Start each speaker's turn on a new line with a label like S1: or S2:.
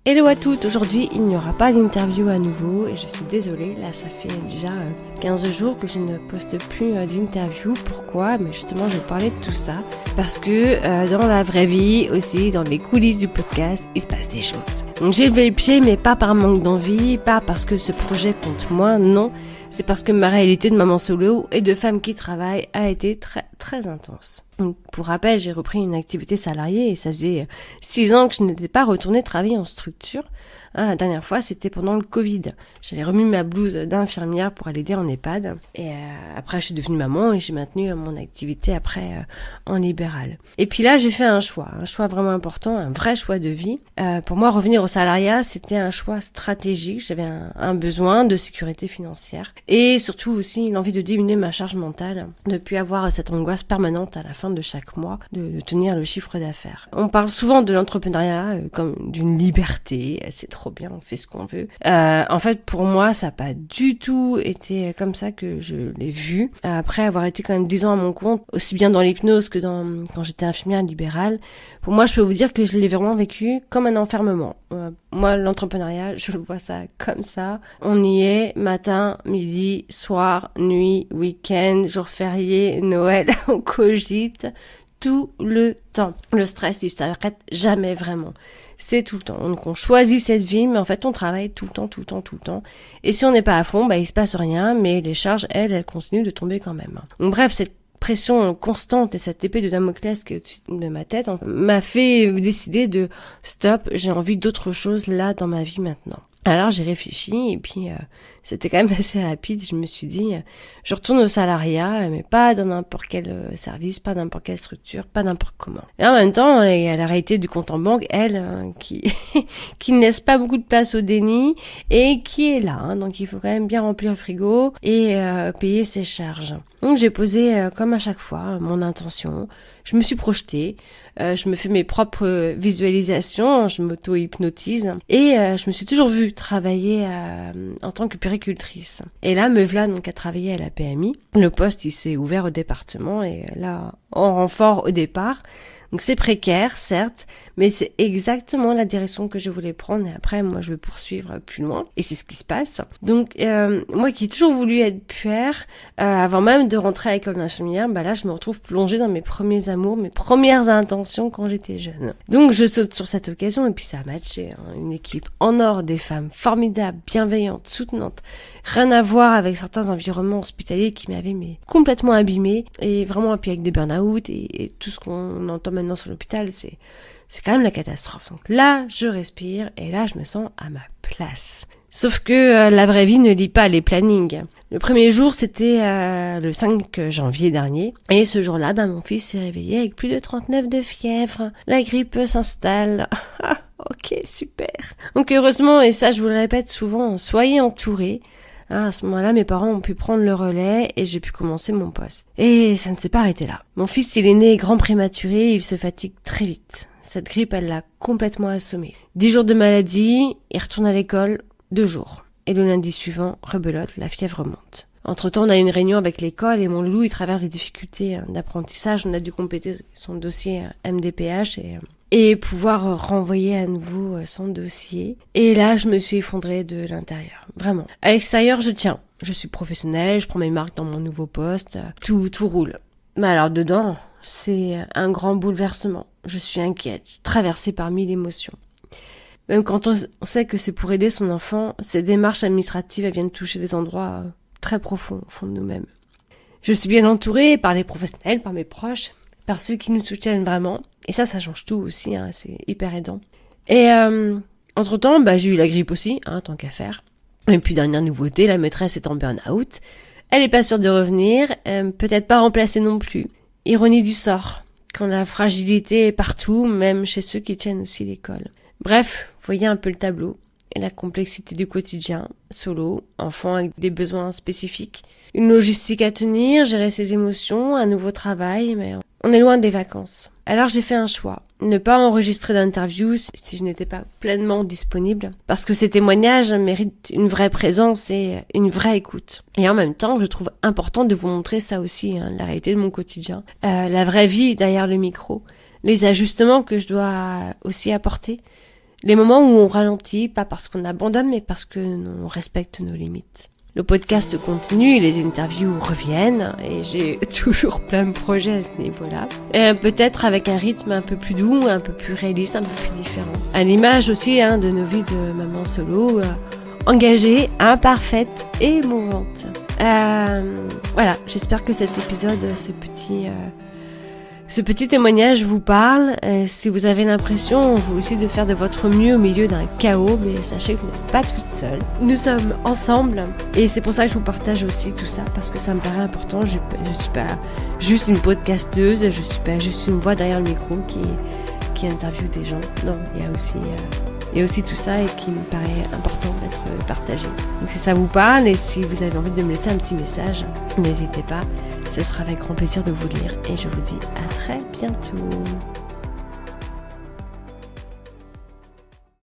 S1: Hello à toutes, aujourd'hui il n'y aura pas d'interview à nouveau et je suis désolée, là ça fait déjà 15 jours que je ne poste plus d'interview. Pourquoi ? Mais justement je vais parler de tout ça parce que dans la vraie vie aussi, dans les coulisses du podcast, il se passe des choses. Donc j'ai levé le pied mais pas par manque d'envie, pas parce que ce projet compte moins, non. C'est parce que ma réalité de maman solo et de femme qui travaille a été très très intense. Donc, pour rappel, j'ai repris une activité salariée et ça faisait 6 ans que je n'étais pas retournée travailler en structure. La dernière fois, c'était pendant le Covid. J'avais remis ma blouse d'infirmière pour aller aider en EHPAD. Et après, je suis devenue maman et j'ai maintenu mon activité après en libéral. Et puis là, j'ai fait un choix vraiment important, un vrai choix de vie. Pour moi, revenir au salariat, c'était un choix stratégique. J'avais un besoin de sécurité financière et surtout aussi l'envie de diminuer ma charge mentale, de ne plus avoir cette angoisse permanente à la fin de chaque mois, de tenir le chiffre d'affaires. On parle souvent de l'entrepreneuriat comme d'une liberté, c'est trop bien, on fait ce qu'on veut. En fait, pour moi, ça n'a pas du tout été comme ça que je l'ai vu. Après avoir été quand même 10 ans à mon compte, aussi bien dans l'hypnose que quand j'étais infirmière libérale, pour moi, je peux vous dire que je l'ai vraiment vécu comme un enfermement. Moi, l'entrepreneuriat, je le vois ça comme ça. On y est, matin, midi, soir, nuit, week-end, jour férié, Noël, on cogite tout le temps. Le stress, il s'arrête jamais vraiment. C'est tout le temps. Donc on choisit cette vie, mais en fait on travaille tout le temps. Et si on n'est pas à fond, il se passe rien, mais les charges, elles continuent de tomber quand même. Donc bref, cette pression constante et cette épée de Damoclès qui est au-dessus de ma tête m'a fait décider de stop, j'ai envie d'autre chose là dans ma vie maintenant. Alors j'ai réfléchi et puis c'était quand même assez rapide. Je me suis dit, je retourne au salariat, mais pas dans n'importe quel service, pas dans n'importe quelle structure, pas n'importe comment. Et en même temps, il y a la réalité du compte en banque, elle, qui qui ne laisse pas beaucoup de place au déni et qui est là. Donc il faut quand même bien remplir le frigo et payer ses charges. Donc j'ai posé, comme à chaque fois, mon intention. Je me suis projetée. Je me fais mes propres visualisations, je m'auto-hypnotise et je me suis toujours vue travailler en tant que puéricultrice. Et là, me voilà donc à travailler à la PMI. Le poste, il s'est ouvert au département et là, en renfort au départ. Donc c'est précaire, certes, mais c'est exactement la direction que je voulais prendre. Et après, moi, je veux poursuivre plus loin. Et c'est ce qui se passe. Donc, moi qui ai toujours voulu être puère, avant même de rentrer à l'école d'infirmière, là, je me retrouve plongée dans mes premiers amours, mes premières intentions quand j'étais jeune. Donc, je saute sur cette occasion et puis ça a matché. Une équipe en or, des femmes formidables, bienveillantes, soutenantes. Rien à voir avec certains environnements hospitaliers qui m'avaient complètement abîmée. Et vraiment, puis avec des burn-out et tout ce qu'on entend maintenant sur l'hôpital, c'est quand même la catastrophe. Donc là, je respire et là, je me sens à ma place. Sauf que la vraie vie ne lit pas les plannings. Le premier jour, c'était le 5 janvier dernier. Et ce jour-là, mon fils s'est réveillé avec plus de 39 de fièvre. La grippe s'installe. Ok, super. Donc heureusement, et ça je vous le répète souvent, soyez entourés. À ce moment-là, mes parents ont pu prendre le relais et j'ai pu commencer mon poste. Et ça ne s'est pas arrêté là. Mon fils, il est né grand prématuré, il se fatigue très vite. Cette grippe, elle l'a complètement assommé. 10 jours de maladie, il retourne à l'école, 2 jours. Et le lundi suivant, rebelote, la fièvre monte. Entre-temps, on a eu une réunion avec l'école et mon loulou, il traverse des difficultés d'apprentissage. On a dû compléter son dossier MDPH et pouvoir renvoyer à nouveau son dossier. Et là, je me suis effondrée de l'intérieur. Vraiment. À l'extérieur, je tiens. Je suis professionnelle, je prends mes marques dans mon nouveau poste. Tout roule. Mais alors dedans, c'est un grand bouleversement. Je suis inquiète, traversée par 1000 émotions. Même quand on sait que c'est pour aider son enfant, ces démarches administratives, elles viennent toucher des endroits très profonds au fond de nous-mêmes. Je suis bien entourée par les professionnels, par mes proches, par ceux qui nous soutiennent vraiment. Et ça change tout aussi, c'est hyper aidant. Et entre-temps, j'ai eu la grippe aussi, tant qu'à faire. Et puis dernière nouveauté, la maîtresse est en burn-out. Elle est pas sûre de revenir, peut-être pas remplacée non plus. Ironie du sort, quand la fragilité est partout, même chez ceux qui tiennent aussi l'école. Bref, voyez un peu le tableau et la complexité du quotidien, solo, enfant avec des besoins spécifiques, une logistique à tenir, gérer ses émotions, un nouveau travail, mais on est loin des vacances. Alors j'ai fait un choix, ne pas enregistrer d'interview si je n'étais pas pleinement disponible, parce que ces témoignages méritent une vraie présence et une vraie écoute. Et en même temps, je trouve important de vous montrer ça aussi, la réalité de mon quotidien, la vraie vie derrière le micro, les ajustements que je dois aussi apporter, Les moments où on ralentit, pas parce qu'on abandonne, mais parce que on respecte nos limites. Le podcast continue, les interviews reviennent et j'ai toujours plein de projets à ce niveau-là. Et peut-être avec un rythme un peu plus doux, un peu plus réaliste, un peu plus différent. À l'image aussi de nos vies de maman solo, engagée, imparfaite et émouvante. Voilà, j'espère que cet épisode, ce petit témoignage vous parle. Si vous avez l'impression, vous aussi, de faire de votre mieux au milieu d'un chaos, mais sachez que vous n'êtes pas toute seule. Nous sommes ensemble et c'est pour ça que je vous partage aussi tout ça, parce que ça me paraît important. Je suis pas juste une podcasteuse, je suis pas juste une voix derrière le micro qui interviewe des gens. Non, il y a aussi tout ça et qui me paraît important d'être partagé. Donc si ça vous parle et si vous avez envie de me laisser un petit message, n'hésitez pas, ce sera avec grand plaisir de vous lire et je vous dis à très bientôt.